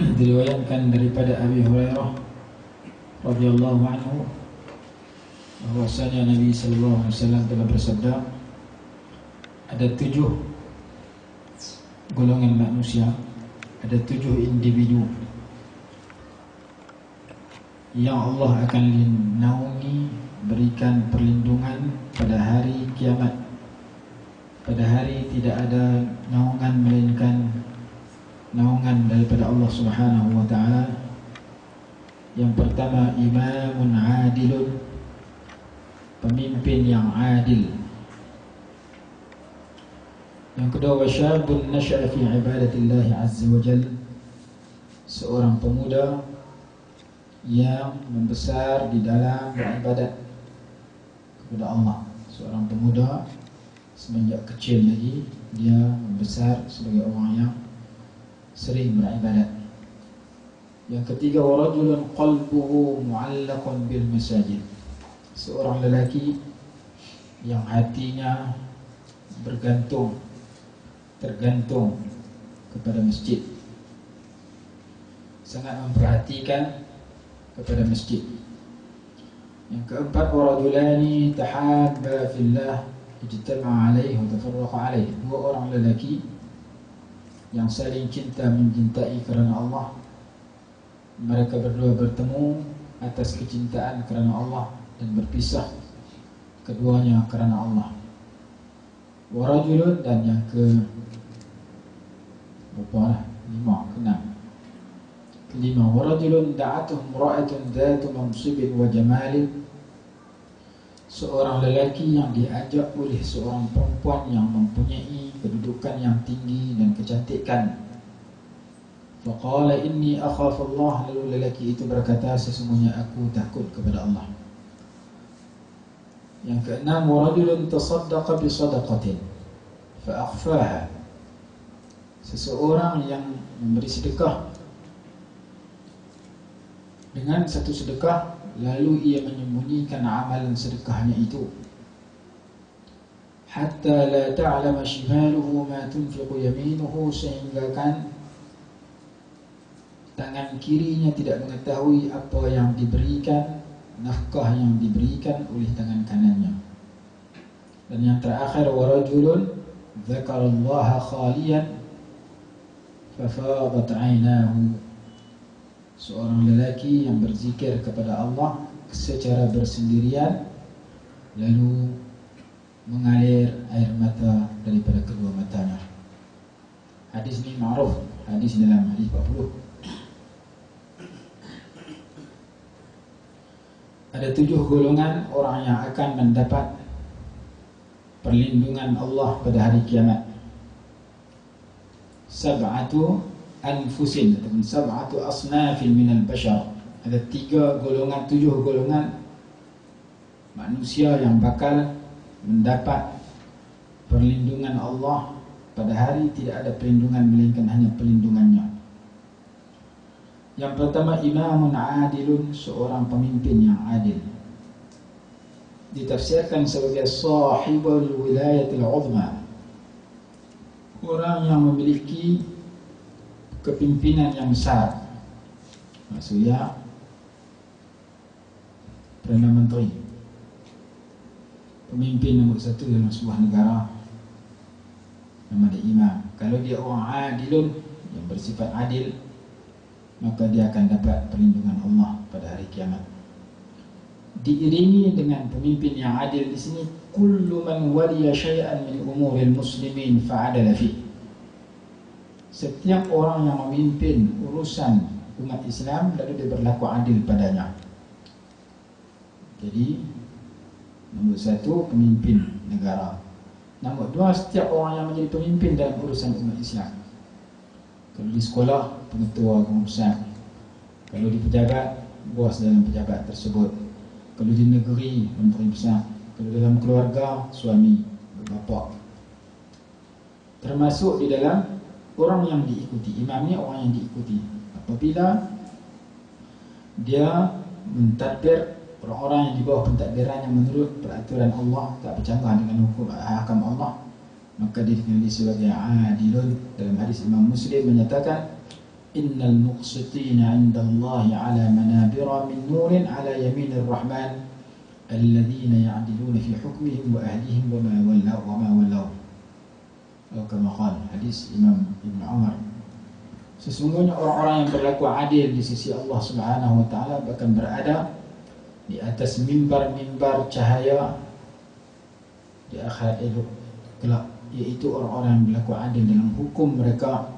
Diriwayatkan daripada Abi Hurairah radhiyallahu anhu bahwasanya Nabi sallallahu alaihi wasallam telah bersabda, ada 7 golongan manusia, ada 7 individu yang Allah akan naungi, berikan perlindungan pada hari kiamat. Pada hari tidak ada naungan melainkan naungan daripada Allah Subhanahu wa taala. Yang pertama, imamun adilun, pemimpin yang adil. Yang kedua, wasyabun nasha'a fi ibadatillah azza wa jalla, seorang pemuda yang membesar di dalam beribadat kepada Allah. Seorang pemuda semenjak kecil lagi dia membesar sebagai orang yang sering beribadat. Yang ketiga, warajulun qalbuhu mu'allaqun bil masajid, seorang lelaki yang hatinya tergantung kepada masjid, sangat memperhatikan kepada masjid. Yang keempat, warajulani tahabba fillah ijtama'a alaihi wa tafarraqa alaihi, 2 orang lelaki yang saling cinta mencintai kerana Allah. Mereka berdua bertemu atas kecintaan kerana Allah dan berpisah keduanya kerana Allah. Warajulun, dan yang ke berapa lah? 5, 6. Kelima, warajulun da'atuh imra'atun dhatu mansibin wa jamalin, seorang lelaki yang diajak oleh seorang perempuan yang mempunyai kedudukan yang tinggi dan kecantikan. Faqala inni akhafu Allah, lalu lelaki itu berkata, sesungguhnya aku takut kepada Allah. Yang keenam, warajulun tasaddaqa bi sadaqatin fa akhfaha, seseorang yang memberi sedekah dengan satu sedekah lalu ia menyembunyikan amalan sedekahnya itu. Hatta la ta'lama shimaluhu ma tunfiqu yaminuhu, sehingga kan tangan kirinya tidak mengetahui apa yang diberikan, nafkah yang diberikan oleh tangan kanannya. Dan yang terakhir, warajulun dzakarallaha khaliyan fafadat 'ainahu, seorang lelaki yang berzikir kepada Allah secara bersendirian lalu mengalir air mata daripada kedua matanya. Hadis ini ma'ruf, hadis dalam hadis 40. Ada 7 golongan orang yang akan mendapat perlindungan Allah pada hari kiamat. Sab'atu anfusin ataupun sab'atu asnafin minal bashar, ada 7 golongan manusia yang bakal mendapat perlindungan Allah pada hari tidak ada perlindungan melainkan hanya perlindungannya. Yang pertama, imamun adilun, seorang pemimpin yang adil, ditafsirkan sebagai sahibul wilayatil uzma, orang yang memiliki kepimpinan yang besar, maksudnya Perdana Menteri, pemimpin nombor 1 dalam sebuah negara, nama dia imam. Kalau dia orang adilun, yang bersifat adil, maka dia akan dapat perlindungan Allah pada hari kiamat. Diiringi dengan pemimpin yang adil di sini, kullu man waliya syai'an min umuril muslimin fa'adala fi, setiap orang yang memimpin urusan umat Islam lalu dia berlaku adil padanya. Jadi nombor 1, pemimpin negara. Nombor 2, setiap orang yang menjadi pemimpin dalam urusan umat Islam. Kalau di sekolah, pengetua, guru besar. Kalau di pejabat, bos dalam pejabat tersebut. Kalau di negeri, menteri besar. Kalau dalam keluarga, suami, bapa. Termasuk di dalam orang yang diikuti. Imam ni orang yang diikuti. Apabila dia mentadbir orang-orang yang di bawah pentadbiran yang menurut peraturan Allah, tak bercanggah dengan hukum hakam Allah, maka dia dikenali sebagai adilun. Dalam hadis Imam Muslim menyatakan, innal muqsitina 'inda Allah 'ala manabira min nurin 'ala yaminir rahman alladhina ya'diluna fi hukmihim wa ahlihim wa ma wallaw. Atau kama qala hadis Imam Ibn Umar, sesungguhnya orang-orang yang berlaku adil di sisi Allah Subhanahu wa taala bahkan berada di atas mimbar-mimbar cahaya di akhirat kelak, yaitu orang-orang yang berlaku adil dalam hukum mereka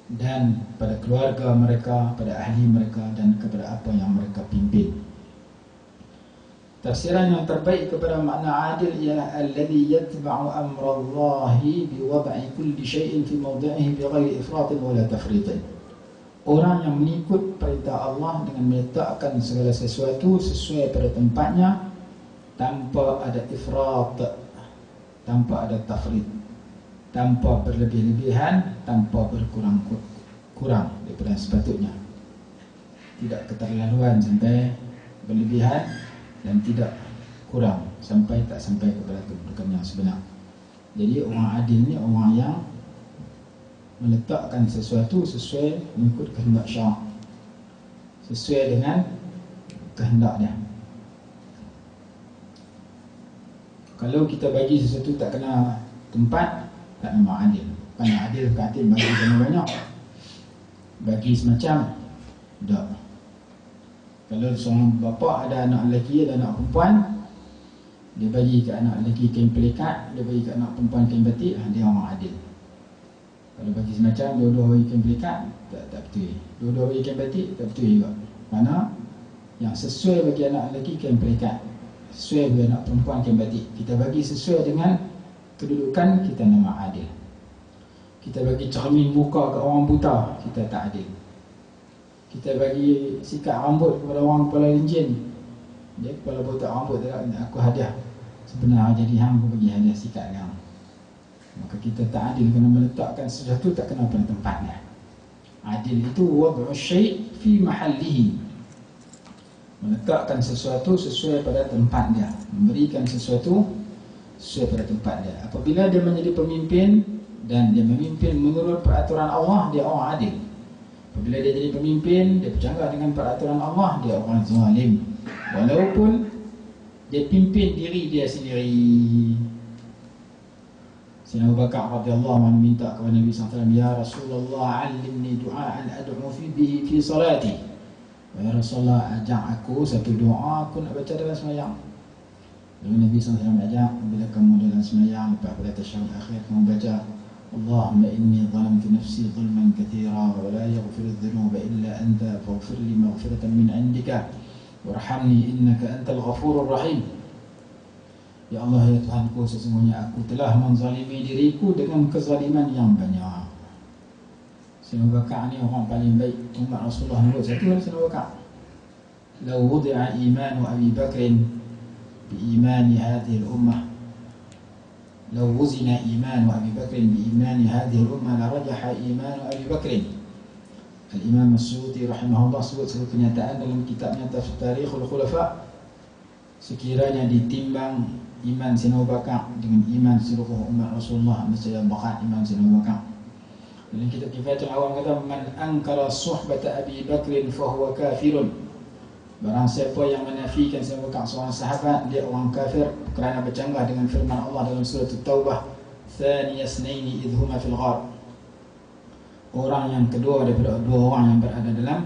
dan pada keluarga mereka, pada ahli mereka dan kepada apa yang mereka pimpin. Tafsiran yang terbaik kepada makna adil ialah alladhi yatba'u amrallahi biwad'i kulli shay'in fi mawdi'ihi bighairi ifratin wala tafritin. Orang yang mengikut perintah Allah dengan meletakkan segala sesuatu sesuai pada tempatnya tanpa ada ifrat, tanpa ada tafrid, tanpa berlebih-lebihan, tanpa berkurang daripada sepatutnya. Tidak keterlaluan sampai berlebihan dan tidak kurang sampai tak sampai kepada kedudukan yang sebenar. Jadi orang adil ni orang yang meletakkan sesuatu sesuai mengikut kehendak syarak, sesuai dengan kehendak dia. Kalau kita bagi sesuatu tak kena tempat, tak nama adil. Bukan adil berkata bagi sama banyak, bagi semacam tak. Kalau seorang bapa ada anak lelaki, ada anak perempuan, dia bagi ke anak lelaki kain pelikat, dia bagi ke anak perempuan kain batik, dia orang adil. Kalau bagi semacam dua-dua bagi kain pelikat, tak betul. Dua-dua bagi kain batik, tak betul juga. Mana yang sesuai bagi anak lelaki kain pelikat, sesuai bagi anak perempuan kain batik, kita bagi sesuai dengan kedudukan, kita nama adil. Kita bagi cermin muka ke orang buta, kita tak adil. Kita bagi sikat rambut kepada orang kepala lincin, dia kepala botak rambut tak, aku hadiah. Sebenarnya jadi hang, aku bagi hadiah sikat kau. Maka kita tak adil kerana meletakkan sesuatu tak kena pada tempatnya. Adil itu wad'u syai' fi mahallihi, meletakkan sesuatu sesuai pada tempat dia, memberikan sesuatu sesuai pada tempat dia. Apabila dia menjadi pemimpin dan dia memimpin menurut peraturan Allah, dia orang adil. Apabila dia jadi pemimpin, dia bercanggah dengan peraturan Allah, dia orang zalim. Walaupun dia pimpin diri dia sendiri. Sayyidina Abu Bakar radhiyallahu anhu minta kepada Nabi SAW, ya Rasulullah, alimni du'aan ad'u fi salati. Ya Rasulullah, ajak aku satu doa aku nak baca dalam sembahyang. Lalu Nabi SAW ajak, bila kamu dalam sembahyang, lepas pada tasyahud akhir kamu baca, Allahumma inni zalamtu nafsi zulman kathira wa la yaghfiru dhunuba illa anta faghfir li maghfiratan min 'indika warhamni innaka antal ghafurur rahim. Ya Allah, ya Tuhanku, sesungguhnya aku telah menzalimi diriku dengan kezaliman yang banyak. Sayyidina Abu Bakar ni orang paling baik umat Rasulullah. Nombor satu adalah Sayyidina Abu Bakar. Law wudi'a imanu Abi Bakrin bi imani hadhihi al-ummah, لو وزن إيمان أبي بكر بإيمان هذه الأمة لرجح إيمان أبي بكر. Al-Imam As-Suyuti rahimahullah sebut sebuah kenyataan dalam kitabnya Tarikhul Khulafa, sekiranya ditimbang iman Sayyidina Abu Bakar dengan iman seluruh umat Rasulullah, nescaya berat iman Sayyidina Abu Bakar. Dalam kitab Kifayatul Awam kata, man ankara suhbata Abi Bakrin fahuwa kafirun. Barang siapa yang menafikan Sayyidina Abu Bakar seorang sahabat, dia orang kafir, kerana bercanggah dengan firman Allah dalam surah At-Taubah, Thaniyasnaini idhuma fil ghar. Orang yang kedua daripada dua orang yang berada dalam,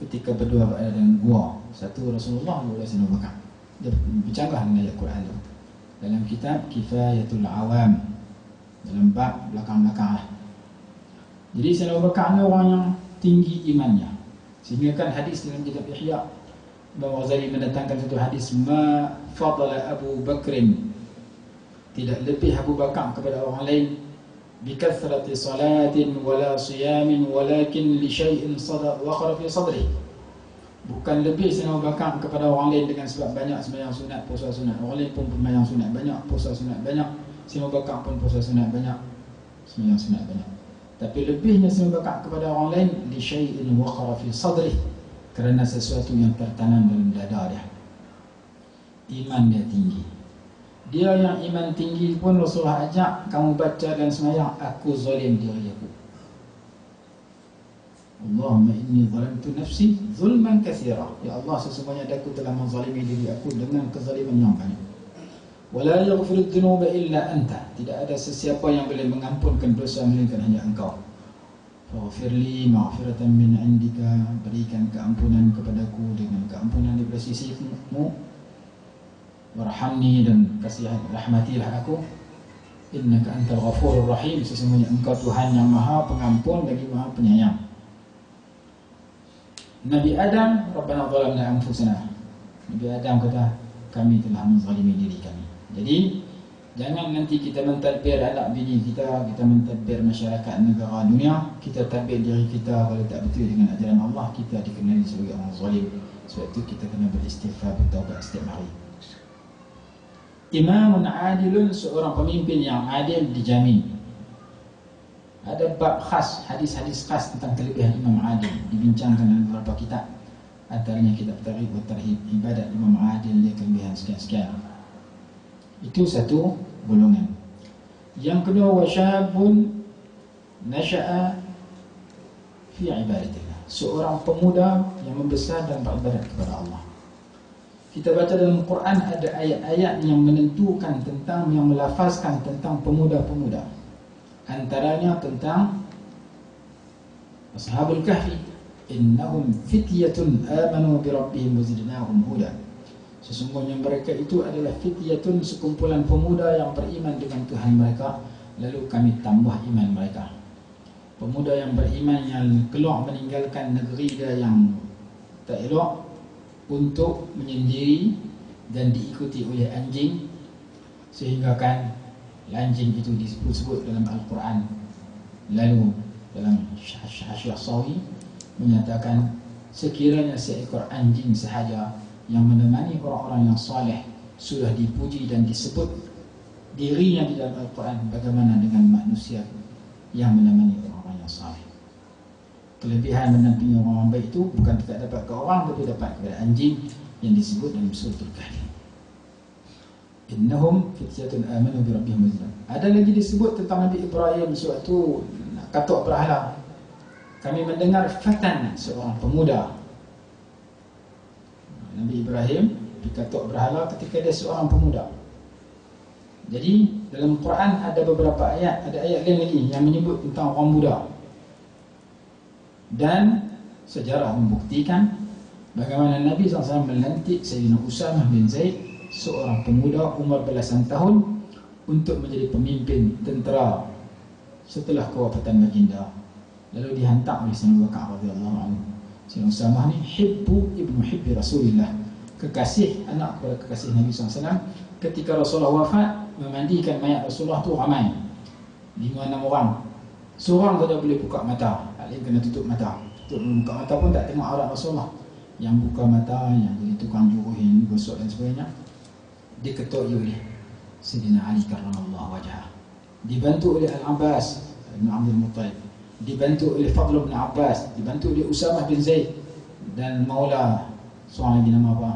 ketika berdua berada dalam gua, satu Rasulullah, dua Sayyidina Abu Bakar. Dia bercanggah dengan ayat Quran itu dalam kitab Kifayatul Awam, dalam bab belakang-belakang lah. Jadi Sayyidina Abu Bakar ni orang yang tinggi imannya, sehingga kan hadis dalam kitab Ihya, Imam Ghazali mendatangkan satu hadis, ma fadala Abu Bakrin, tidak lebih Abu Bakar kepada orang lain, bikathrati salatin wala siyamin walakin li syai'in waqara fi sadri. Bukan lebih Sayyidina Abu Bakar kepada orang lain dengan sebab banyak sembahyang sunat, puasa sunat. Orang lain pun sembahyang sunat banyak, puasa sunat banyak. Sayyidina Abu Bakar pun puasa sunat banyak, sembahyang sunat banyak. Tapi lebihnya Sayyidina Abu Bakar kepada orang lain, li syai'in waqara fi sadri, kerana sesuatu yang tertanam dalam dada dia. Iman dia tinggi. Dia yang iman tinggi pun Rasulullah ajak, kamu baca dan sembahyang, aku zalim diri aku. Allahumma inni zalamtu nafsi zulman katsira. Ya Allah, sesungguhnya aku telah menzalimi diri aku dengan kezaliman yang banyak. Wala yaghfiru dzunuba illa anta. Tidak ada sesiapa yang boleh mengampunkan dosa melainkan hanya Engkau. Faghfirli maghfiratan min indika. Berikan keampunan kepadaku dengan keampunan daripada sisimu. Warhamni, dan kasihan rahmatilah aku. Innaka antal ghafurur rahim. Sesungguhnya Engkau Tuhan yang Maha Pengampun lagi Maha Penyayang. Nabi Adam, Rabbana zalamna anfusana. Nabi Adam kata, kami telah menzalimi diri kami. Jadi jangan nanti kita mentadbir anak bini kita, kita mentadbir masyarakat negara dunia, kita tadbir diri kita kalau tak betul dengan ajaran Allah, kita dikenali sebagai orang zalim. Sebab itu kita kena beristighfar, bertaubat setiap hari. Imamun adilun, seorang pemimpin yang adil dijamin. Ada bab khas, hadis-hadis khas tentang kelebihan Imam Adil, dibincangkan dalam beberapa kitab. Antaranya kitab Targhib wa Tarhib, ibadat Imam Adil, dia kelebihan sekian-sekian. Itu satu golongan. Yang kedua, wasyabun nasya'a fi ibadatillah, seorang pemuda yang membesar dan beribadat kepada Allah. Kita baca dalam Quran ada ayat-ayat yang menentukan tentang, yang melafazkan tentang pemuda-pemuda. Antaranya tentang Ashabul Kahfi, innahum fityatun amanu bi rabbihim wazidnahum huda. Sesungguhnya mereka itu adalah fityatun, sekumpulan pemuda yang beriman dengan Tuhan mereka, lalu kami tambah iman mereka. Pemuda yang beriman yang keluar meninggalkan negeri dia yang tak elok untuk menyendiri dan diikuti oleh anjing, sehingga kan anjing itu disebut dalam Al-Quran. Lalu dalam Hasyiah Sawi menyatakan, sekiranya seekor anjing sahaja yang menemani orang-orang yang saleh sudah dipuji dan disebut dirinya di dalam Al-Quran, bagaimana dengan manusia yang menemani orang-orang yang saleh? Kelebihan mendampingi orang baik itu bukan tidak dapat ke orang, tapi dapat kepada anjing yang disebut dalam Suratul Kahfi. Innahum fityatun amanu bi rabbihim wazidnahum. Ada lagi disebut tentang Nabi Ibrahim sewaktu nak katuk berhala. Kami mendengar fatan, seorang pemuda. Nabi Ibrahim dikatuk berhala ketika dia seorang pemuda. Jadi dalam Quran ada beberapa ayat, ada ayat lain lagi yang menyebut tentang orang muda. Dan sejarah membuktikan bagaimana Nabi SAW melantik Sayyidina Usamah bin Zaid, seorang pemuda umur belasan tahun, untuk menjadi pemimpin tentera setelah kewafatan baginda. Lalu dihantar oleh Sayyidina Abu Bakar radhiyallahu anhu. Sayyidina Usamah ni ibnu hibbi Rasulillah, kekasih, anak kepada kekasih Nabi SAW. Ketika Rasulullah wafat, memandikan mayat Rasulullah tu ramai, 5-6 orang. Seorang saja boleh buka mata, lain kena tutup mata. Tutup buka mata pun tak tengok aurat Rasulullah. Yang buka mata, yang jadi tukang juruhin, gosok dan sebagainya, diketuai oleh Sayyidina Ali karramallahu wajhah, dibantu oleh Al-Abbas bin Abdul Muttalib, dibantu oleh Fadl bin Abbas, dibantu oleh Usamah bin Zaid, dan Maula seorang lagi nama apa,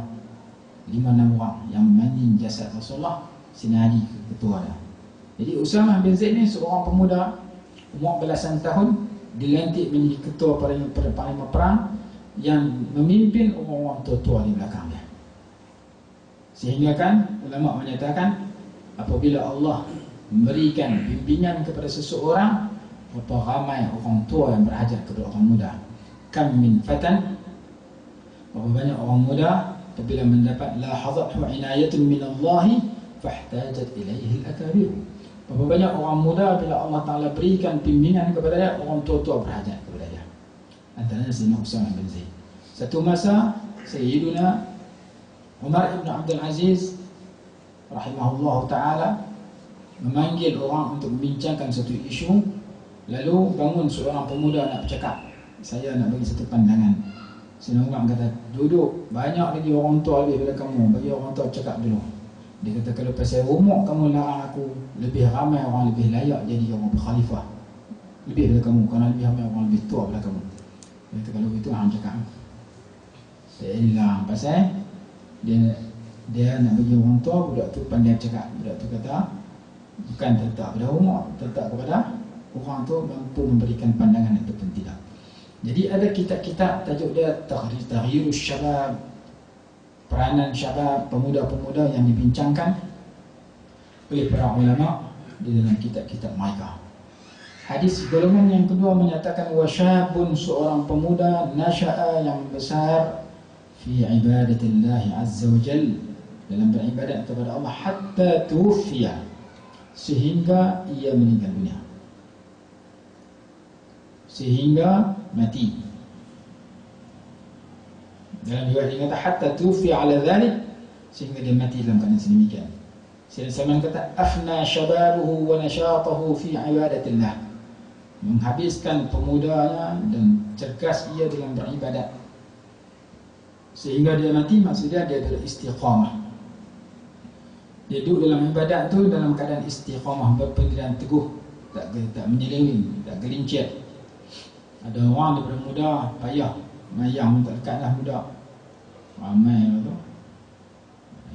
5-6 orang yang mandi jasad Rasulullah. Sayyidina Ali ketua dia. Jadi Usamah bin Zaid ni seorang pemuda umur belasan tahun, dilantik menjadi ketua panglima perang yang memimpin orang-orang tua-tua di belakang dia. Sehingga kan ulama menyatakan, apabila Allah memberikan bimbingan kepada seseorang, berapa ramai orang tua yang berhajat kepada orang muda. Kam min fatan, berapa banyak orang muda apabila mendapat lahazathu inayatun minallahi fahtajat ilaihi al-akabir. Berapa banyak orang muda bila Allah Ta'ala berikan bimbingan kepada dia, orang tua-tua berhajat kepada dia. Antaranya Sayyidina Usamah bin Zaid. Satu masa Sayyiduna Umar ibn Abdul Aziz rahimahullah ta'ala memanggil orang untuk membincangkan satu isu. Lalu bangun seorang pemuda nak bercakap, saya nak bagi satu pandangan. Sayyidina Umar kata, duduk, banyak lagi orang tua lebih daripada kamu, bagi orang tua cakap dulu. Dia kata, kalau pasal umur kamu larang aku, lebih ramai orang lebih layak jadi orang berkhalifah lebih daripada kamu, kerana lebih ramai orang lebih tua daripada kamu. Dia kata, kalau begitu hang cakap. Saya larang pasal dia nak bagi orang tua, budak tu pandai cakap. Budak tu kata, bukan terletak pada umur, terletak kepada orang tu mampu memberikan pandangan ataupun tidak. Jadi ada kitab-kitab tajuk dia Taghyirus Syabab, peranan syabab, pemuda-pemuda yang dibincangkan oleh para ulama di dalam kitab-kitab mereka. Hadis golongan yang kedua menyatakan wasyabun, seorang pemuda nasya'a yang besar fi ibadatillah azza wa jal, dalam beribadat kepada Allah, hatta tuwfiya, sehingga ia meninggal dunia, sehingga mati. Dalam riwayat dia kata hatta tuwfiya ala dhalik, sehingga dia mati dalam keadaan sedemikian. Sayyidina Salman kata afna syababuhu wa nashatahu fi ibadatillah, menghabiskan pemudanya dan cergas ia dalam beribadat sehingga dia mati. Maksudnya dia beristiqamah, dia duduk dalam ibadat tu dalam keadaan istiqamah, berpegangan teguh, tak menyeleweng, tak gelincir. Ada orang daripada muda payah, mayang tak dekatlah muda, ramai tu.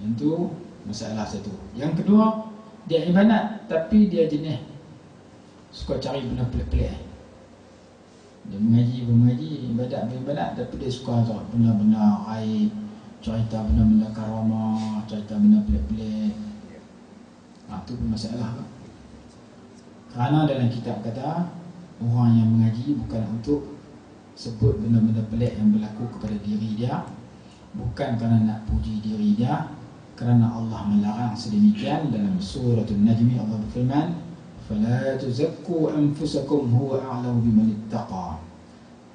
Yang tu masalah satu. Yang kedua, dia ibadat tapi dia jenis suka cari benda pelik-pelik. Dia mengaji, ibadat, tapi dia suka cari benda-benda aib, cerita benda-benda karamah, cerita benda pelik-pelik. Itu pun masalah. Kerana dalam kitab kata orang yang mengaji bukan untuk sebut benda-benda pelik yang berlaku kepada diri dia, bukan kerana nak puji diri dia, kerana Allah melarang sedemikian. Dalam suratul Najmi Allah berfirman, فَلَا تُزَكُّوا أَنفُسَكُمْ هُوَ أَعْلَمُ بِمَنِ اتَّقَى.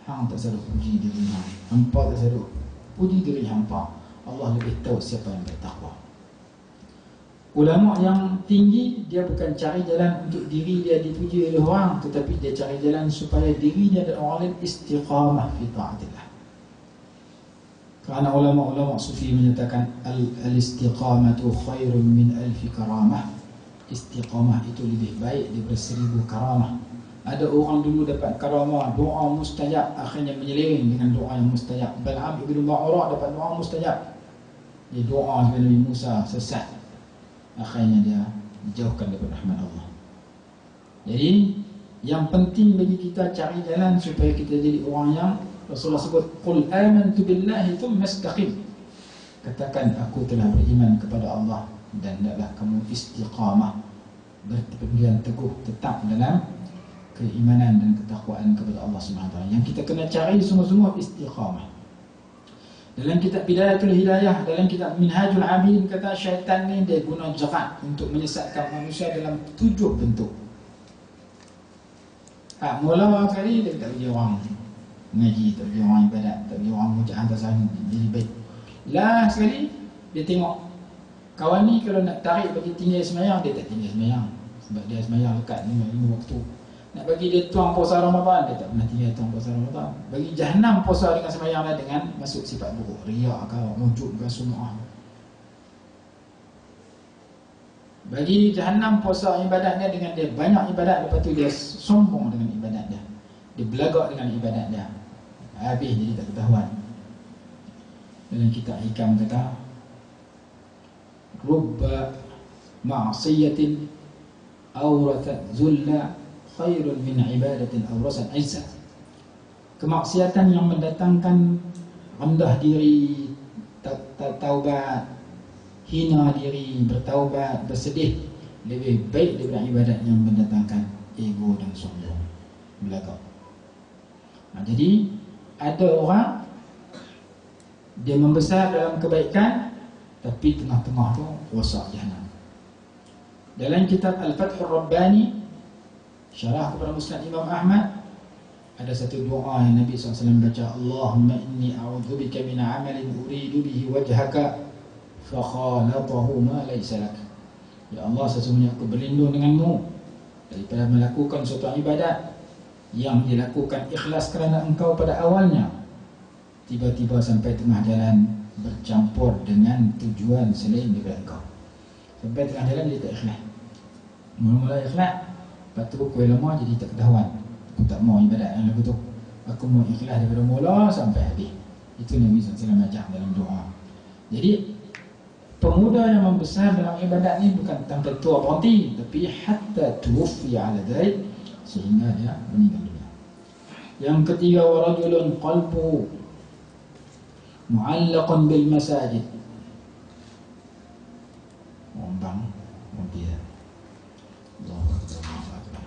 Hang tak salah puji diri hang, hampa tak salah puji diri hampa. Allah lebih tahu siapa yang bertakwa. Ulama yang tinggi, dia bukan cari jalan untuk diri dia dipuji oleh orang, tetapi dia cari jalan supaya diri dia dan orang lain istiqamah fi ta'atillah. Kerana ulama-ulama sufi menyatakan al-istiqamatu khairun min alfi karamah. Istiqamah itu lebih baik daripada 1000 karamah. Ada orang dulu dapat karamah, doa mustajab, akhirnya menyeleweng dengan doa yang mustajab. Bal'am ibn Ba'ura dapat doa mustajab, dia doa kepada Nabi Musa sesat, akhirnya dia dijauhkan daripada rahmat Allah. Jadi yang penting bagi kita cari jalan supaya kita jadi orang yang Rasulullah sebut, qul amantu billahi thumma istaqim, katakan aku telah beriman kepada Allah dan hendaklah kamu istiqamah, berpegang teguh, tetap dalam keimanan dan ketakwaan kepada Allah SWT. Yang kita kena cari semua-semua istiqamah. Dalam kitab Bidayatul Hidayah, dalam kitab Minhajul Abidin, kata syaitan ni dia guna jerat untuk menyesatkan manusia dalam 7 bentuk. Mula kali dia tak bagi orang mengaji, tak bagi orang ibadat, tak bagi orang mujahadah tasawuf jadi baik. Last sekali dia tengok kawan ni kalau nak tarik bagi tinggal semayang, dia tak tinggal semayang, sebab dia semayang lekat 5 waktu. Nak bagi dia tuang puasa Ramadan, dia tak pernah tinggal tuang puasa Ramadan. Bagi jahanam puasa dengan semayang lah, dengan masuk sifat buruk, riak ke, ujub ke, sum'ah. Bagi jahanam puasa ibadatnya dengan dia banyak ibadat, lepas tu dia sombong dengan ibadat dia, dia belagak dengan ibadat dia, habis jadi tak ketahuan. Dalam kitab Hikam kata, rubba ma'asiyatin awrathat zulla khairun min ibadatin awrasat izzah. Kemaksiatan yang mendatangkan rendah diri, taubat, hina diri, bertaubat, bersedih, lebih baik daripada ibadat yang mendatangkan ego dan sombong, belagak. Jadi ada orang dia membesar dalam kebaikan, tapi tengah-tengah tu rosak jahanam. Dalam kitab Al-Fathur Rabbani, syarah kepada Musnad Imam Ahmad, ada satu doa yang Nabi SAW baca, Allahumma inni a'udzubika min amalin uridu bihi wajhaka fa khalatahu ma laysa lak. Ya Allah, sesungguhnya aku berlindung denganmu daripada melakukan suatu ibadat yang dilakukan ikhlas kerana engkau pada awalnya, tiba-tiba sampai tengah jalan bercampur dengan tujuan selain daripada engkau. Sampai tengah jalan dia tak ikhlas, mula-mula ikhlas, lepas tu kuih lama jadi tak ketahuan, aku tak mau ibadat yang lagu tu, aku mau ikhlas daripada mula sampai habis. Itu Nabi SAW ajar dalam doa. Jadi pemuda yang membesar dalam ibadat ni bukan tanpa tua berhenti, tapi hatta tuwfi ala dhalik, sehingga dia meninggal dunia. Yang ketiga, wa rajulun qalbuhu mu'allaqun bil masajid. Bang, dia. Allahu Akbar.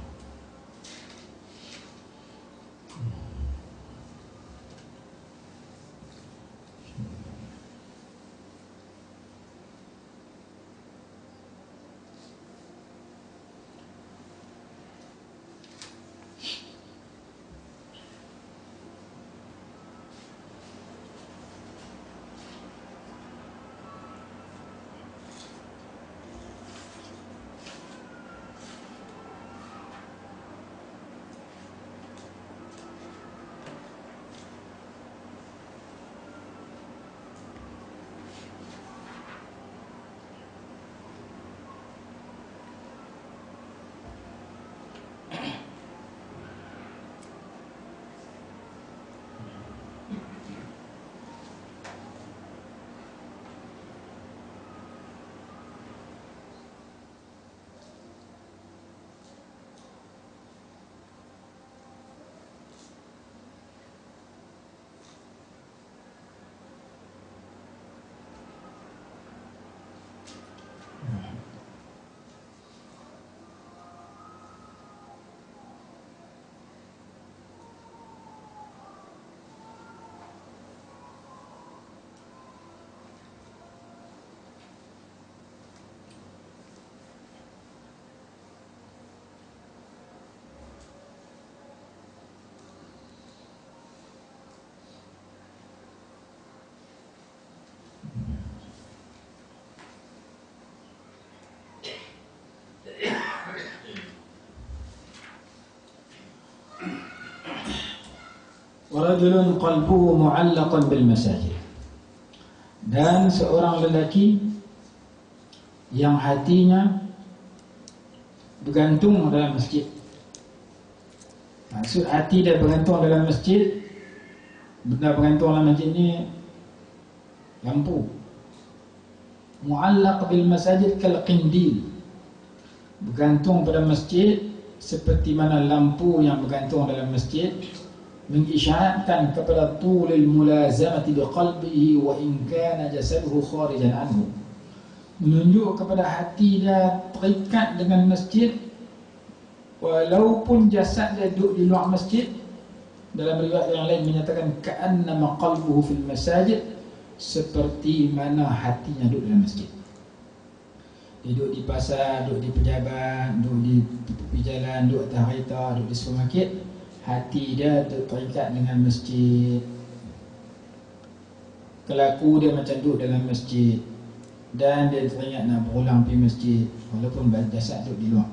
Warajulun qalbuhu mu'allaqan bil masajid. Dan seorang lelaki yang hatinya bergantung dalam masjid. Maksud hati dia bergantung dalam masjid. Benda bergantung dalam masjid ni lampu. Mu'allaq bil masajid kal qindil. Bergantung pada masjid seperti mana lampu yang bergantung dalam masjid, mengisyaratkan kepada tulil mulazamati biqalbihi wa in kana jasaduhu kharijan anhu, menunjuk kepada hati dia terikat dengan masjid walaupun jasad dia duduk di luar masjid. Dalam riwayat yang lain menyatakan ka'annama qalbuhu fil masajid, seperti mana hatinya duduk dalam masjid. Dia duduk di pasar, duduk di pejabat, duduk di jalan, duduk atas kereta, duduk di supermarket, hati dia terikat dengan masjid. Kelaku dia macam duduk dalam masjid, dan dia teringat nak berulang pergi masjid walaupun jasad duduk di luar.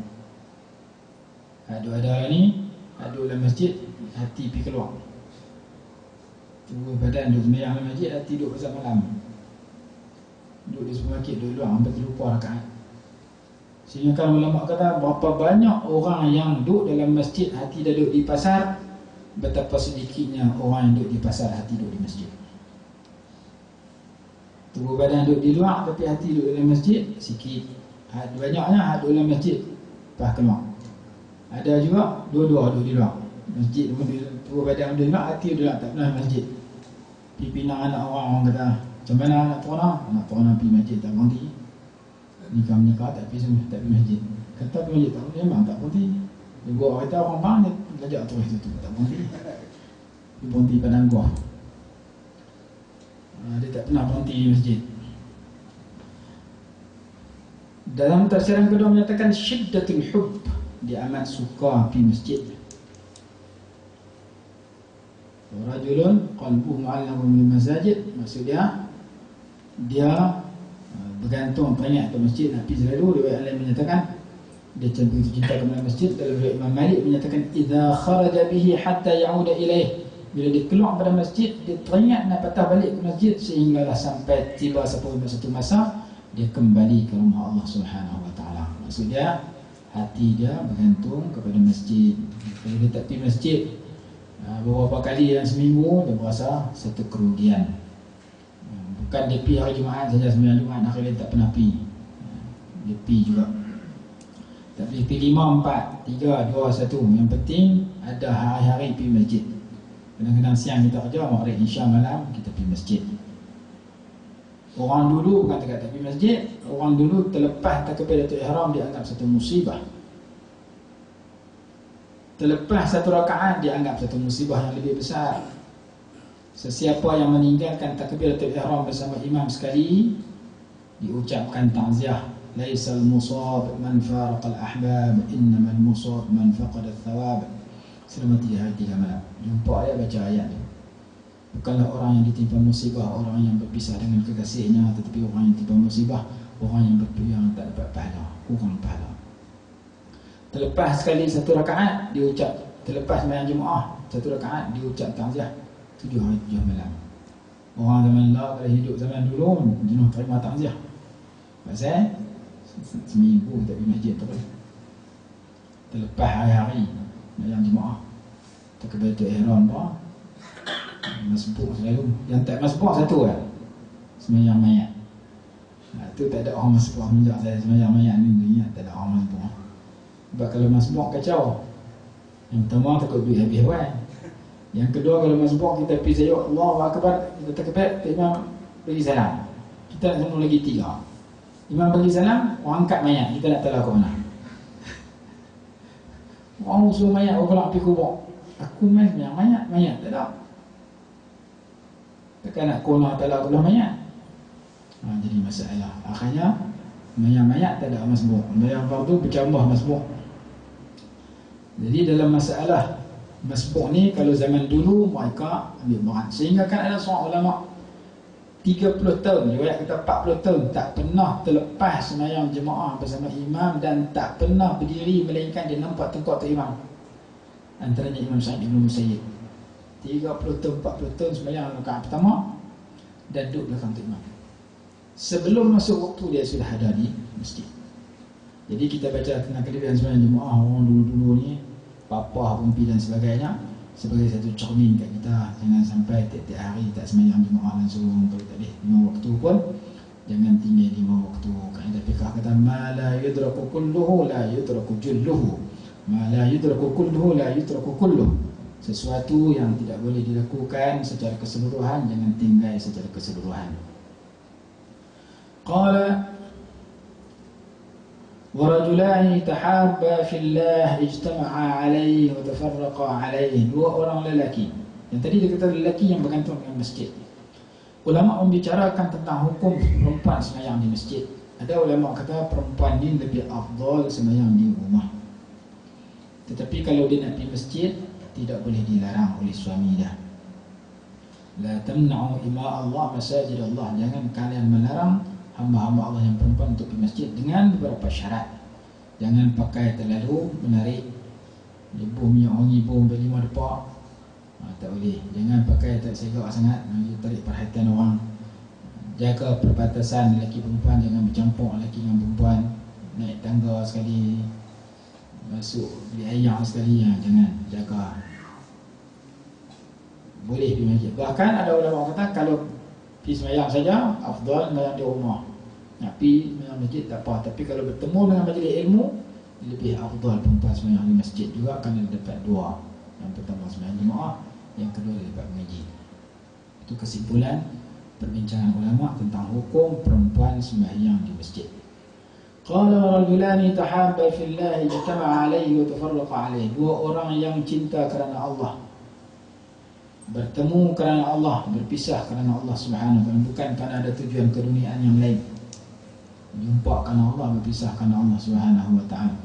Ada ni, duduk dalam masjid, hati pergi keluar. Tubuh badan duduk sembahyang dalam masjid, hati duduk pasal malam. Duduk di supermarket, duduk luar, hampir terlupa rakaat. Sehingga kan ulama kata berapa banyak orang yang duduk dalam masjid, hati dia duduk di pasar, betapa sedikitnya orang yang duduk di pasar, hati duduk di masjid. Tubuh badan duduk di luar tapi hati duduk dalam masjid, sikit. Banyaknya duduk dalam masjid, lepas keluar. Ada juga dua-dua duduk di luar masjid, tubuh badan duduk di luar, hati duduk di luar, tak pernah masjid. Pergi pinang anak orang kata, macam mana anak tuan pergi masjid tak berhenti. Nikah tak pergi masjid. Kata pergi masjid tak berhenti, memang tak berhenti. Dia buat kereta orang bang, dia belajar terus tu tak berhenti. Dia berhenti padang gua. Dia tak pernah berhenti di masjid. Dalam tafsiran kedua menyatakan syiddatul hubb, dia amat suka pergi masjid. Rajulun qalbuhu mu'allaqun bil masajid, maksudnya dia bergantung teringat ke masjid, nak pergi selalu. Riwayat lain menyatakan dia begitu cinta kepada masjid. Dalam riwayat Imam Malik menyatakan idza kharaja bihi hatta ya'uda ilaih, bila dia keluar pada masjid, dia teringat nak patah balik ke masjid sehinggalah sampai tiba satu masa dia kembali ke rumah Allah Subhanahu wa taala. Maksudnya hati dia bergantung kepada masjid. Kalau dia tak pergi masjid beberapa kali dalam seminggu, dia berasa satu kerugian. Bukan dia pergi hari Jumaat saja, sembahyang Jumaat, akhirnya tak pernah pergi. Dia pergi juga. Tak boleh pergi 5, 4, 3, 2, 1. Yang penting ada hari-hari pergi masjid. Kadang-kadang siang kita kerja, maghrib isya malam kita pergi masjid. Orang dulu bukan tak pergi masjid, orang dulu terlepas takbiratul ihram dianggap satu musibah. Terlepas satu rakaat dianggap satu musibah yang lebih besar. Sesiapa yang meninggalkan takbiratul ihram bersama imam sekali, diucapkan ta'ziah. Laisal musab man faraqal ahbab, innamal musab man faqada thawab. Selama 3 hari 3 malam. Jumpa ayat, baca ayat tu. Bukanlah orang yang ditimpa musibah orang yang berpisah dengan kekasihnya, tetapi orang yang ditimpa musibah orang yang tak dapat pahala, kurang pahala. Terlepas sekali satu rakaat diucap, terlepas sembahyang Jumaat satu rakaat diucap ta'ziah 7 hari 7 malam. Orang zaman lah pada hidup zaman dulu jenuh terima ta'ziah. Pasal seminggu tak pergi masjid terus. Terlepas hari-hari sembahyang Jumaat, takbiratul ihram dah masbuk selalu. Yang tak masbuk satu lah, sembahyang mayat. Tu tak ada orang masbuk. Sejak saya sembahyang mayat ni tak ada orang masbuk. Sebab kalau masbuk kacau. Yang pertama takut duit habis kan. Yang kedua kalau masbuk kita pergi sayuk Allahu Akbar, kita takbir, imam bagi salam, kita nak sambung lagi 3. Imam bagi salam, orang angkat mayat, kita nak tahu ke mana. Orang usul mayat, orang nak pergi kubur. Aku main sembahyang mayat tak ada. Takkan nak kona talak belah mayat. Jadi masalah. Akhirnya mayat tak ada masbuk. Sembahyang fardu bercambah masbuk. Jadi dalam masalah masbuk ni, kalau zaman dulu mereka ambil berat. Sehingga kan ada seorang ulama 30 tahun, riwayat kita 40 tahun tak pernah terlepas sembahyang jemaah bersama imam dan tak pernah berdiri melainkan dia nampak tengkok tu imam. Antaranya Imam Sa'id bin Musayyib. 30 tahun, 40 tahun sembahyang rakaat pertama dan duduk belakang tu imam. Sebelum masuk waktu dia sudah ada di masjid. Jadi kita baca tentang kelebihan sembahyang jemaah orang dulu-dulu ni, papa, bumpi dan sebagainya, sebagai satu cermin kat kita. Jangan sampai tiap-tiap hari tak sembahyang jemaah langsung. Kalau tak boleh 5 waktu pun jangan tinggal 5 waktu. Kaedah fiqh kata ma la yudraku kulluhu la yudraku julluhu. Ma la yudraku kulluhu la yudraku kulluhu. Sesuatu yang tidak boleh dilakukan secara keseluruhan jangan tinggal secara keseluruhan. Qala wa rajulani tahabba fillah ijtama'a alaihi wa tafarraqa alaihi. 2 orang lelaki. Yang tadi dia kata lelaki yang bergantung dengan masjid. Ulama membicarakan tentang hukum perempuan sembahyang di masjid. Ada ulama kata perempuan ni lebih afdal sembahyang di rumah. Tetapi kalau dia nak pergi masjid, tidak boleh dilarang oleh suami dah. La tamna'u ima Allah masajid Allah. Jangan kalian melarang hamba-hamba Allah yang perempuan untuk pergi masjid dengan beberapa syarat. Jangan pakai terlalu menarik, bom minyak wangi, bom berlima depak, tak boleh. Jangan pakai tak segak sangat, tarik perhatian orang. Jaga perbatasan lelaki perempuan, jangan bercampur lelaki dengan perempuan. Naik tangga sekali, masuk beli air sekali, jangan. Jaga. Boleh pergi masjid. Bahkan ada ulama kata kalau pergi sembahyang saja afdal sembahyang di rumah. Nak pergi sembahyang masjid tak apa, tapi kalau bertemu dengan majlis ilmu lebih afdal perempuan sembahyang di masjid juga, kerana dapat 2. Yang pertama sembahyang jemaah, yang kedua dapat mengaji. Itu kesimpulan perbincangan ulama tentang hukum perempuan sembahyang di masjid. Qala rajulani tahabba fillah ijtama'a alaihi wa tafarraqa alaihi. 2 orang yang cinta kerana Allah, bertemu kerana Allah, berpisah kerana Allah Subhanahu wa ta'ala, bukan kerana ada tujuan keduniaan yang lain. Jumpa kerana Allah, berpisah kerana Allah Subhanahu wa ta'ala.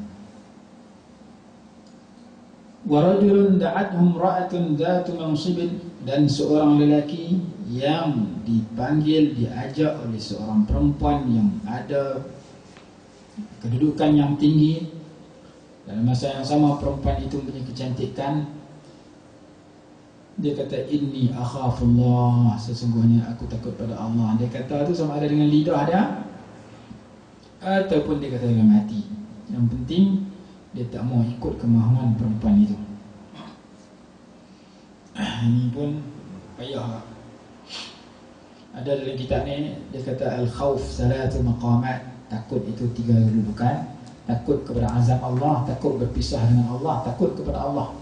Wa rajulun da'athum ra'atun dhatu mansibin. Dan seorang lelaki yang dipanggil, diajak oleh seorang perempuan yang ada kedudukan yang tinggi. Dalam masa yang sama perempuan itu punya kecantikan. Dia kata inni akhafullah, sesungguhnya aku takut pada Allah. Dia kata tu sama ada dengan lidah dia ataupun dia kata dengan hati. Yang penting dia tak mau ikut kemahuan perempuan itu. Ini pun payah. Ada dalam kitab ni dia kata al-khawf salatu maqamat. Takut itu 3 kedudukan. Takut kepada azab Allah, takut berpisah dengan Allah, takut kepada Allah.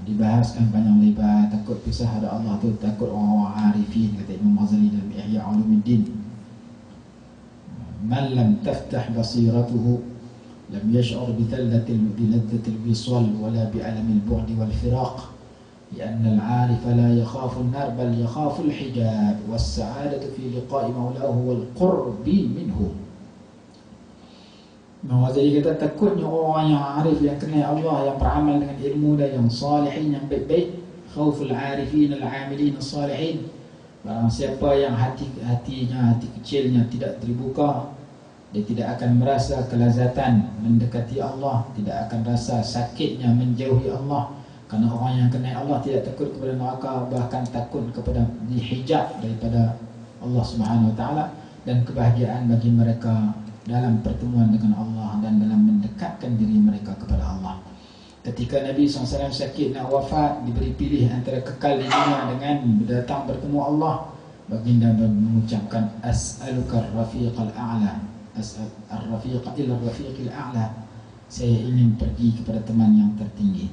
Dibahaskan panjang lebar. Takut pisah ada Allah tu takut orang-orang arifin, kata Imam Ghazali dalam Ihya Ulumuddin. Man lam taftah basiratuhu lam yash'ur bi ladhatil wisal wala bi alamil bu'di wal firaq. لأن العارف لا يخاف النار بل يخاف الحجاب والسعادة في لقاء مولاه والقرب منه. Imam Ghazali kata takutnya orang yang arif, yang kenal Allah, yang beramal dengan ilmu dan yang salihin, yang baik-baik. Khauful arifin al-amilin as-salihin. Barang siapa yang hatinya, hati kecilnya tidak terbuka, dia tidak akan merasa kelazatan mendekati Allah, tidak akan rasa sakitnya menjauhi Allah. Karena orang yang kenal Allah tidak takut kepada neraka, bahkan takut kepada dihijab daripada Allah Subhanahu Wa Taala, dan kebahagiaan bagi mereka dalam pertemuan dengan Allah dan dalam mendekatkan diri mereka kepada Allah. Ketika Nabi SAW sakit nak wafat, diberi pilih antara kekal di dunia dengan datang bertemu Allah, baginda mengucapkan as'aluka ar-rafiqal a'la, as'al ar-rafiqa ila ar-rafiqil a'la. Saya ingin pergi kepada teman yang tertinggi.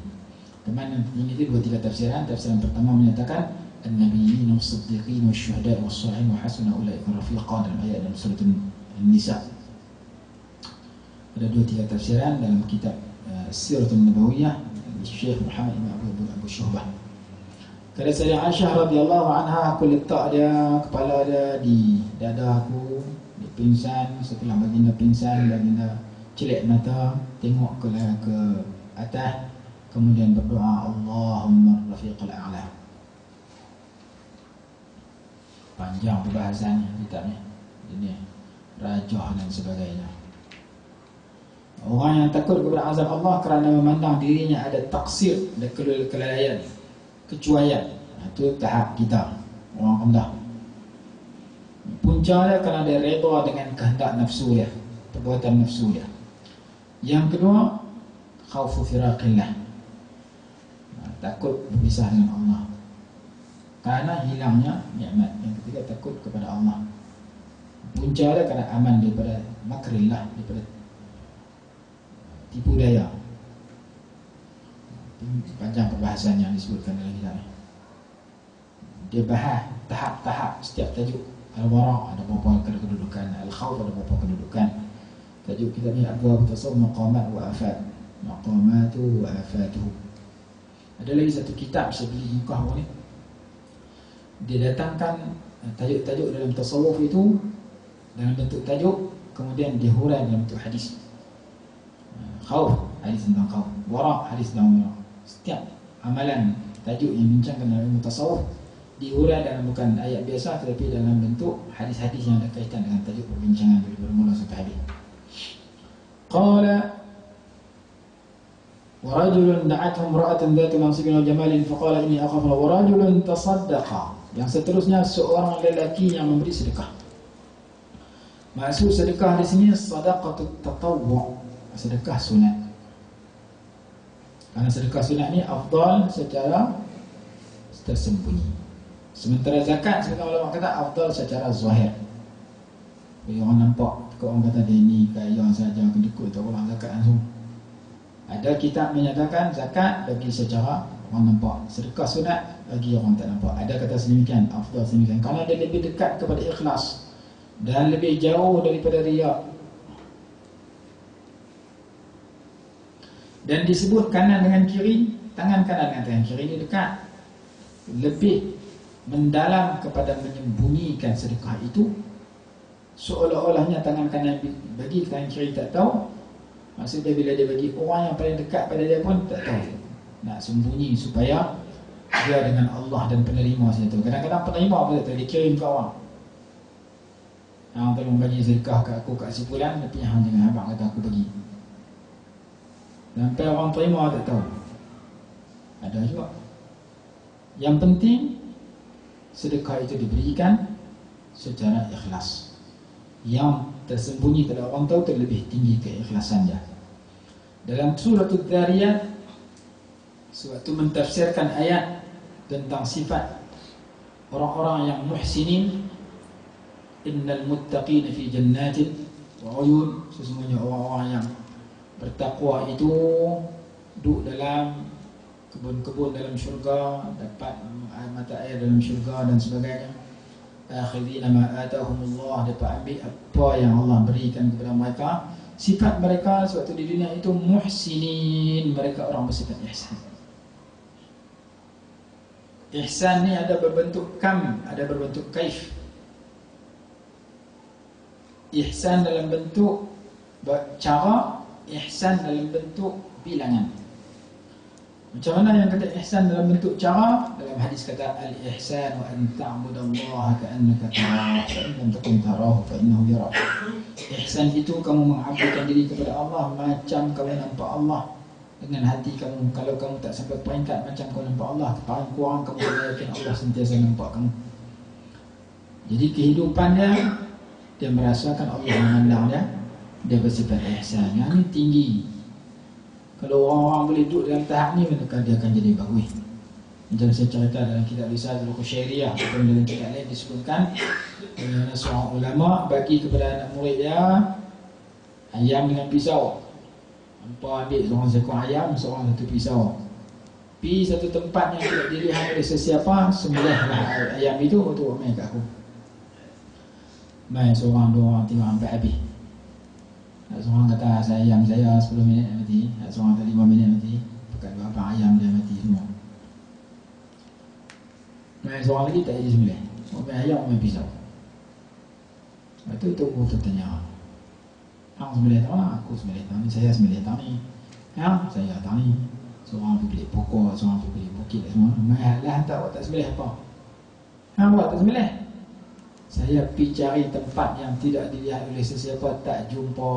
Teman yang tertinggi itu dua tiga tafsiran. Tafsiran pertama menyatakan an-nabiyyin was-siddiqin wasyuhada' was-salihin wa hasuna ulaika rafiqa, dalam ayat dalam surah An-Nisa. Ada dua tiga tafsiran dalam kitab Siratul Nabawiyah Syekh Muhammad bin Abu Syuhbah. Kata Sayyidah Aisyah radhiyallahu anha, aku letak dia, kepala dia di dada aku, dia pingsan. Setelah baginda pingsan, baginda celak mata, tengok ke atas, kemudian berdoa Allahumma rafiqal a'la. Panjang perbahasannya kitabnya, ini rajah dan sebagainya. Orang yang takut kepada azab Allah kerana memandang dirinya ada taksir dan kelalaian, kecuaian, itu tahap kita, orang rendah. Puncanya kerana dia redha dengan kehendak nafsu dia, perbuatan nafsu dia. Yang kedua, khaufu firaqillah, takut berpisah dengan Allah kerana hilangnya nikmat. Yang ketiga, takut kepada Allah. Punca dia kerana aman daripada makrillah, daripada tipu daya. Panjang perbahasan yang disebutkan dalam kitab. Dia bahas tahap-tahap setiap tajuk. Al-wara' ada beberapa kedudukan, al-khawf ada beberapa kedudukan. Tajuk kitab ni abwab tasawuf maqamat wa afat, maqamatu wa afatuhu. Ada lagi satu kitab saya beli muka ni, dia datangkan tajuk-tajuk dalam tasawuf itu dalam bentuk tajuk, kemudian dihurai dalam bentuk hadis. Khauf, hadis tentang khauf. Wara', hadis tentang wara'. Setiap amalan tajuk yang bincangkan dalam ilmu tasawuf dihurai dalam bukan ayat biasa, tetapi dalam bentuk hadis-hadis yang ada kaitan dengan tajuk perbincangan dari bermula sampai habis. Qala ورجل دعته امرأة ذات منصب وجمال فقال إني أخاف الله. ورجل تصدق. Yang seterusnya, seorang lelaki yang memberi sedekah. Maksud sedekah di sini sadaqatut tatawwu', sedekah sunat. Karena sedekah sunat ni afdal secara tersembunyi. Sementara zakat, sebagian ulama kata afdal secara zahir. Bila orang nampak, orang kata dia ni kaya saja, kedekut tak orang zakat langsung. Ada kitab menyatakan zakat bagi secara orang nampak, sedekah sunat bagi orang tak nampak. Ada kata sedemikian, afdal sedemikian, kerana dia lebih dekat kepada ikhlas dan lebih jauh daripada riya. Dan disebut kanan dengan kiri, tangan kanan dengan tangan kiri ini dekat, lebih mendalam kepada menyembunyikan sedekah itu, seolah-olahnya tangan kanan bagi, tangan kiri tak tahu. Maksudnya bila dia bagi, orang yang paling dekat pada dia pun tak tahu. Nak sembunyi supaya dia dengan Allah dan penerima saja tahu. Kadang-kadang penerima pun tak tahu, dia kirim ke orang. Tolong bagi sedekah kat aku, kat si fulan, tapi hang jangan abang kata aku bagi. Sampai orang terima tak tahu. Ada juga. Yang penting sedekah itu diberikan secara ikhlas. Yang tersembunyi tidak orang tahu, terlebih tinggi keikhlasan dia. Dalam surah Al-Dhariyat, sewaktu mentafsirkan ayat tentang sifat orang-orang yang muhsinin, innal muttaqina fi jannatin wa uyun, sesungguhnya orang-orang yang bertakwa itu duduk dalam kebun-kebun dalam syurga, dapat mata air dalam syurga dan sebagainya. Akhirina ma atahumullah, dapat ambil apa yang Allah berikan kepada mereka. Sifat mereka sewaktu di dunia itu muhsinin, mereka orang bersifat ihsan. Ihsan ni ada berbentuk kam, ada berbentuk kaif. Ihsan dalam bentuk cara, ihsan dalam bentuk bilangan. Macam mana yang kata ihsan dalam bentuk cara? Dalam hadis kata al-ihsan wa an ta'budallaha ka'annaka tarahu fa in lam takun tarahu fa innahu yarak. Ihsan itu kamu mengabdikan diri kepada Allah macam kamu nampak Allah dengan hati kamu. Kalau kamu tak sampai peringkat macam kamu nampak Allah, paling kurang kamu yakin Allah sentiasa nampak kamu. Jadi kehidupan dia merasakan Allah memandang dia bersifat ihsan. Yang ini tinggi. Kalau orang-orang boleh duduk dalam tahap ni, maka dia akan jadi bagus. Macam saya cerita dalam kitab Risalatul Qusyairiyah, ataupun dalam kitab lain disebutkan seorang ulama bagi kepada anak murid dia ayam dengan pisau. Hampa ambil seorang seekor ayam, seorang satu pisau. Pergi satu tempat yang tidak dilihat oleh sesiapa, sembelihlah ayam itu untuk main kat aku. Main seorang, dua orang, tiga orang, sampai habis. Seorang kata ayam saya 10 minit mati, seorang kata 5 minit mati. Pekat berapa ayam dia mati semua. Main seorang lagi tak jadi sembelih. Main ayam, main pisau. Lepas tu aku bertanya, hang sembelih tak mana? Aku sembelih tak ni, saya sembelih tak ni. Hang, saya tak ni. Seorang pergi beli pokok, seorang pergi beli bukit semua. Main lah tak awak tak sembelih apa? Hang buat tak sembelih? Saya pergi cari tempat yang tidak dilihat oleh sesiapa, tak jumpa.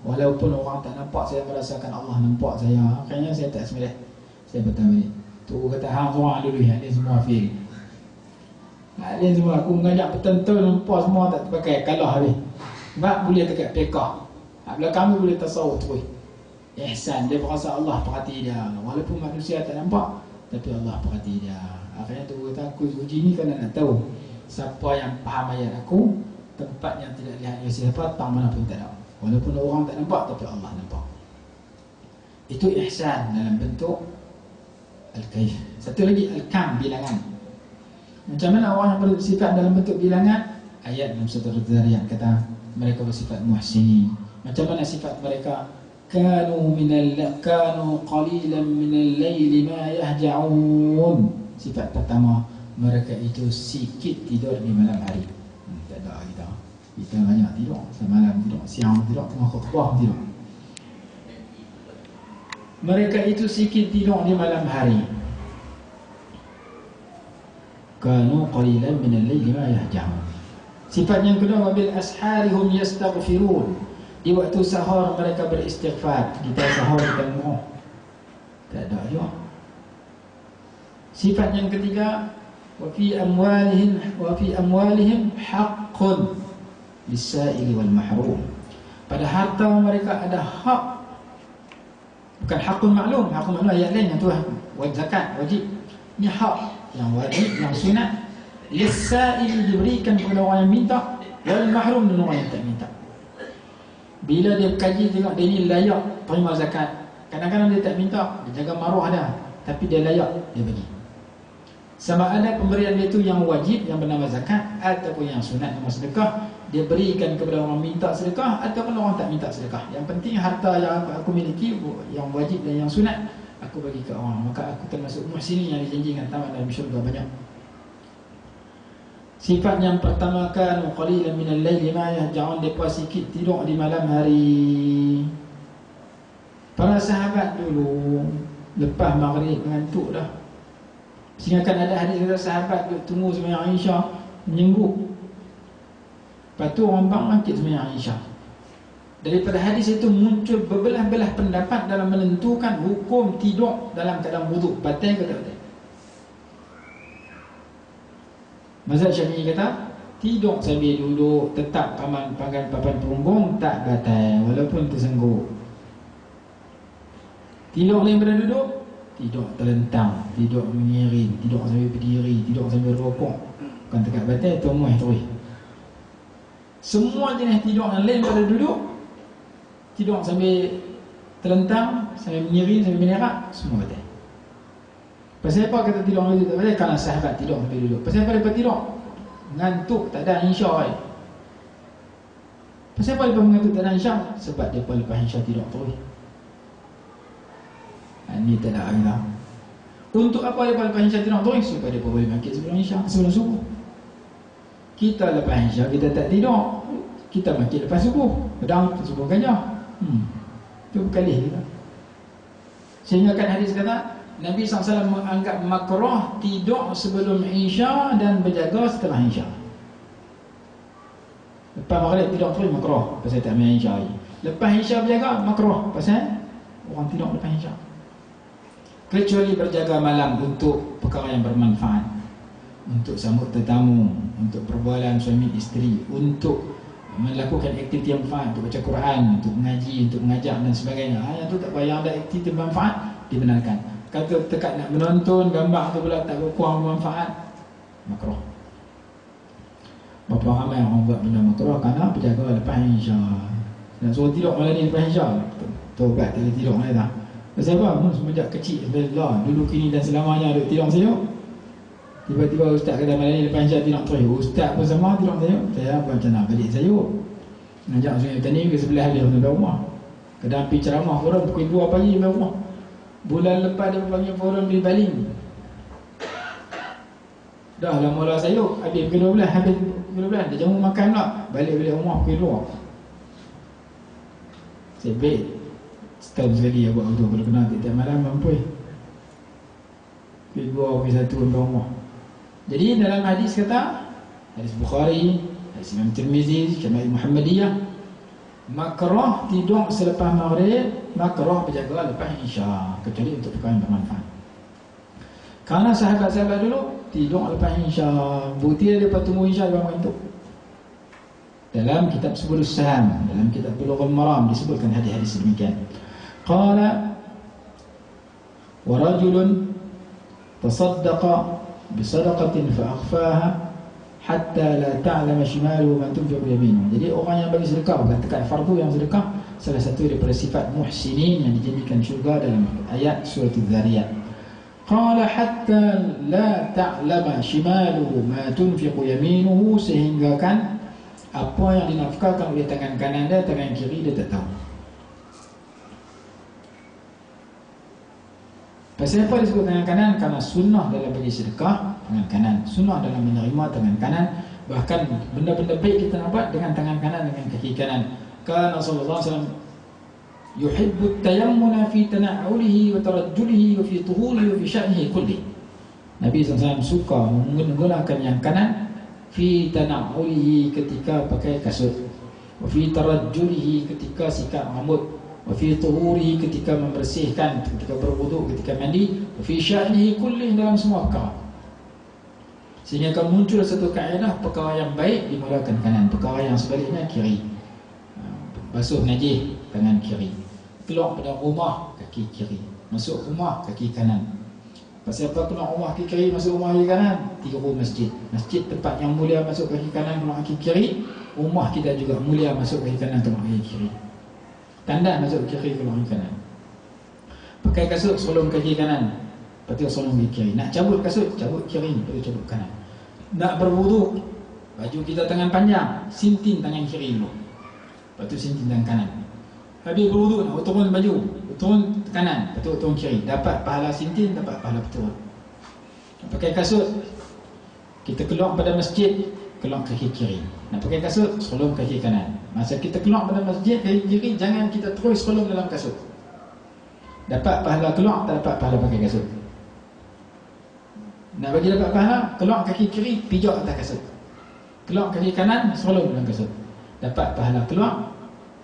Walaupun orang tak nampak, saya merasakan Allah nampak saya. Akhirnya saya tak sembelih. Saya bertanya balik. Tu kata hang seorang dulu, yang ni semua fail. Ni semua aku mengajak petentun nampak semua tak terpakai, kalah habis. Sebab boleh dekat pekah. Belakang kami boleh tasawuf terus. Ihsan, dia berasa Allah perhati dia. Walaupun manusia tak nampak, tapi Allah perhati dia. Akhirnya tu kata aku uji ni kerana nak tahu siapa yang faham ayat aku, tempat yang tidak lihat oleh siapa, tang mana pun tak ada. Walaupun orang tak nampak, tapi Allah nampak. Itu ihsan dalam bentuk al-kaif. Satu lagi al-kam, bilangan. Macam mana orang yang bersifat dalam bentuk bilangan? Ayat dalam surah Az-Zariyat kata mereka bersifat muhsinin. Macam mana sifat mereka? Kanu qalilan minal laili ma yahja'un. Sifat pertama, mereka itu sikit tidur di malam hari. Tak ada kita. Kita banyak tidur, semalam tidur, siang tidur, tengah khutbah tidur. Mereka itu sikit tidur di malam hari. Kanu qalilan minal laili ma yahja'un. Sifat yang kedua, wabil asharihum yastaghfirun. Di waktu sahur mereka beristighfar. Kita sahur kita ngomong. Tak ada juga. Sifat yang ketiga, wa fi amwalihim haqqun lis-sa'ili wal mahrum. Pada harta mereka ada hak. Bukan hakun maklum, hakun maklum ayat lain yang tu wajib zakat, wajib. Ini hak yang wajib, yang sunat. Lis-sa'ili diberikan kepada orang yang minta, wal mahrum dan orang yang tak minta. Bila dia kaji tengok dia ni layak terima zakat. Kadang-kadang dia tak minta, dia jaga maruah dia, tapi dia layak, dia bagi. Sama ada pemberian dia itu yang wajib yang bernama zakat ataupun yang sunat nama sedekah, dia berikan kepada orang minta sedekah ataupun orang tak minta sedekah. Yang penting harta yang aku miliki yang wajib dan yang sunat aku bagi ke orang, maka aku termasuk muhsinin yang dijanjikan tamat dalam syurga banyak. Sifat yang pertama, kan qalilan minal laili ma yahja'un, depa sikit tidur di malam hari. Para sahabat dulu lepas maghrib mengantuk dah. Sehingga kan ada hadis kata sahabat duduk tunggu sembahyang Isyak menyengguk. Lepas tu orang bangkit sembahyang Isyak. Daripada hadis itu muncul berbelah-belah pendapat dalam menentukan hukum tidur dalam keadaan wuduk, batal ke tak batal. Mazhab Syafi'i kata tidur sambil duduk tetap papan punggung tak batal walaupun tersengguk. Tidur daripada duduk, tidur terlentang, tidur menyiring, tidur sambil berdiri, tidur sambil rokok, bukan dekat batal, tomuh terus. Semua jenis tidur yang lain pada duduk, tidur sambil terlentang, sambil menyiring, sambil menerak, semua batal. Pasal apa kata tidur lebih duduk? Pasal kalau sahabat tidur lebih duduk. Pasal apa mereka tidur? Ngantuk, tak ada insya. Pasal apa mereka mengantuk tak ada insya? Sebab mereka lepas insya tidur terus. Ini tak ada kita. Untuk apa mereka lepas insya tidur terus? Supaya mereka boleh bangkit sebelum insya, sebelum subuh. Kita lepas insya, kita tak tidur, kita bangkit lepas subuh. Kadang subuh gajah. Itu berkali kita. Sehingga kan hadis kata Nabi SAW menganggap makruh tidur sebelum Isya dan berjaga setelah Isya. Lepas maghrib tidur terus makruh, pasal tak ambil Isya lagi. Lepas Isya berjaga makruh, pasal orang tidur lepas Isya. Kecuali berjaga malam untuk perkara yang bermanfaat, untuk sambut tetamu, untuk perbualan suami isteri, untuk melakukan aktiviti yang bermanfaat, untuk baca Quran, untuk mengaji, untuk mengajar dan sebagainya. Yang tu tak payah, ada aktiviti bermanfaat dibenarkan. Kata tekat nak menonton gambar tu pula tak kurang bermanfaat, makruh. Berapa ramai orang buat benda makruh kerana berjaga lepas Isya. Nak suruh tidur malam ni lepas Isya, tobat tak boleh tidur malam dah. Pasal apa? Semenjak kecil, Alhamdulillah, dulu kini dan selamanya duduk tidur sayuk. Tiba-tiba ustaz kata malam ni lepas Isya tidur terus. Ustaz pun sama tidur sayuk. Saya apa macam nak balik sayuk, ngajak sungai tani ke sebelah dia dari rumah. Kadang pergi ceramah forum pukul 2 pagi dari rumah. Bulan lepas dia panggil forum di Baling. Dah lah mula sayuk, habis pukul 12, habis pukul 12 dia jamu makan pula, balik rumah pukul 2. Sebab setahun sekali dia buat betul. Kalau kena tiap malam mampu pukul 2, pukul 1 sampai rumah. Jadi dalam hadis kata, hadis Bukhari, hadis Imam Tirmizi, Syama'il Muhammadiyah, makruh tidur selepas maghrib, makruh berjaga lepas Isya, kecuali untuk perkara yang bermanfaat. Kerana sahabat-sahabat dulu tidur lepas Isya, bukti dia lepas tunggu Isya dia bangun itu. Dalam kitab Subulus Salam, dalam kitab Bulughul Maram disebutkan hadis-hadis demikian. Qala wa rajulun tasaddaqa bisadaqatin fa akhfaha hatta la ta'lama shimaluhu ma tunfiqu yaminuhu. Jadi orang yang bagi sedekah, bukan tekat fardu yang sedekah, salah satu daripada sifat muhsinin yang dijanjikan syurga dalam ayat surah Az-Zariyat. Qala hatta la ta'lama shimaluhu ma tunfiqu yaminuhu, sehingga kan apa yang dinafkahkan oleh tangan kanan dia, tangan kiri dia tak tahu. Pasal apa disebut tangan kanan? Karena sunnah dalam bagi sedekah tangan kanan, sunnah dalam menerima tangan kanan. Bahkan benda-benda baik kita nak buat dengan tangan kanan, dengan kaki kanan. Karena Rasulullah SAW yuhibbu tayammuna fi tana'ulihi wa tarajjulihi wa fi tuhurihi wa fi sya'nihi kulli. Nabi SAW suka menggunakan yang kanan fi tana'ulihi, ketika pakai kasut, wa fi tarajjulihi, ketika sikat rambut, wa fi tuhurihi, ketika membersihkan, ketika berwuduk, ketika mandi, wa fi sya'nihi kulli, dalam semua perkara. Sehingga akan muncul satu kaedah, perkara yang baik dimulakan kanan, perkara yang sebaliknya kiri. Basuh najis tangan kiri, keluar pada rumah kaki kiri, masuk rumah kaki kanan. Pasal apa keluar rumah kaki kiri, masuk rumah kaki kanan? Tiru masjid. Masjid tempat yang mulia masuk kaki kanan, keluar kaki kiri. Rumah kita juga mulia masuk kaki kanan, keluar kaki kiri. Tandas masuk kiri, keluar kaki kanan. Pakai kasut solong kaki kanan, lepas tu solong kaki kiri. Nak cabut kasut, cabut kiri, lepas tu cabut kanan. Nak berwuduk, baju kita tangan panjang, sintin tangan kiri dulu, lepas tu sintin tangan kanan. Habis berwuduk, nak turun baju, turun kanan, lepas tu turun kiri. Dapat pahala sintin, dapat pahala turun. Pakai kasut, kita keluar pada masjid, keluar kaki kiri. Nak pakai kasut, solong kaki kanan. Masa kita keluar pada masjid kaki kiri, jangan kita terus solong dalam kasut. Dapat pahala keluar, tak dapat pahala pakai kasut. Nak bagi dapat pahala, keluar kaki kiri, pijak atas kasut. Keluar kaki kanan, solong dalam kasut. Dapat pahala keluar,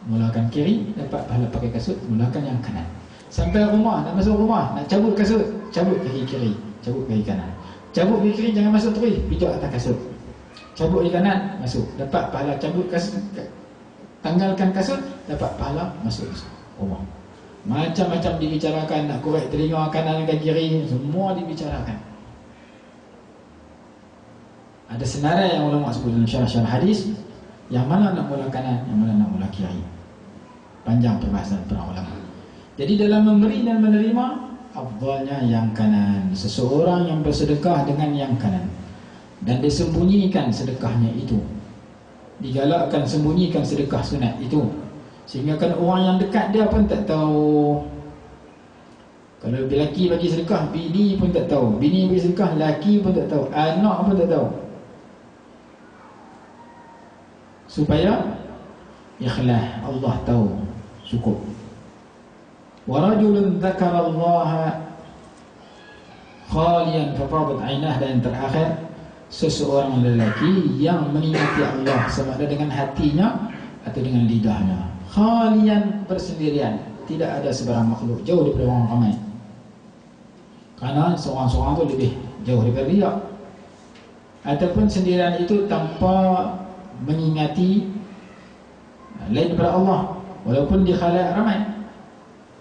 mulakan kiri, dapat pahala pakai kasut, mulakan yang kanan. Sampai rumah, nak masuk rumah, nak cabut kasut, cabut kaki kiri, cabut kaki kanan. Cabut kaki kiri, jangan masuk terus, pijak atas kasut. Cabut kaki kanan, masuk. Dapat pahala cabut kasut, tanggalkan kasut, dapat pahala masuk rumah. Macam-macam dibicarakan, nak korek telinga kanan dan kiri, semua dibicarakan. Ada senarai yang ulama sebut dalam syarah-syarah hadis, yang mana nak mula kanan, yang mana nak mula kiri. Panjang perbahasan para ulama. Jadi dalam memberi dan menerima, afdalnya yang kanan. Seseorang yang bersedekah dengan yang kanan dan dia sembunyikan sedekahnya itu, digalakkan sembunyikan sedekah sunat itu, sehingga kan orang yang dekat dia pun tak tahu. Kalau lelaki bagi sedekah, bini pun tak tahu, bini bagi sedekah, lelaki pun tak tahu, anak pun tak tahu, supaya ikhlas, Allah tahu, cukup. Wa rajulun dzakara Allah khalian fafadat ainah, dan yang terakhir, seseorang lelaki yang mengingati Allah sama ada dengan hatinya atau dengan lidahnya. Khalian, bersendirian, tidak ada sebarang makhluk, jauh daripada orang ramai. Karena seorang-seorang tu lebih jauh daripada riak. Ataupun sendirian itu tanpa mengingati lain daripada Allah, walaupun di khalayak ramai.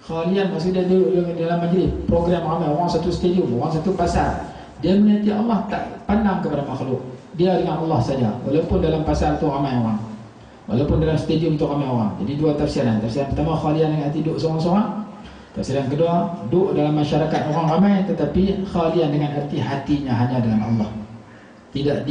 Khalian maksudnya duduk dalam majlis, program ramai, orang satu stadium, orang satu pasar, dia mengingati Allah, tak pandang kepada makhluk, dia dengan Allah saja, walaupun dalam pasar tu ramai orang, walaupun dalam stadium tu ramai orang. Jadi dua tafsiran. Tafsiran pertama, khalian dengan hati duduk seorang-seorang. Tafsiran kedua, duduk dalam masyarakat orang ramai tetapi khalian dengan arti hatinya hanya dengan Allah, tidak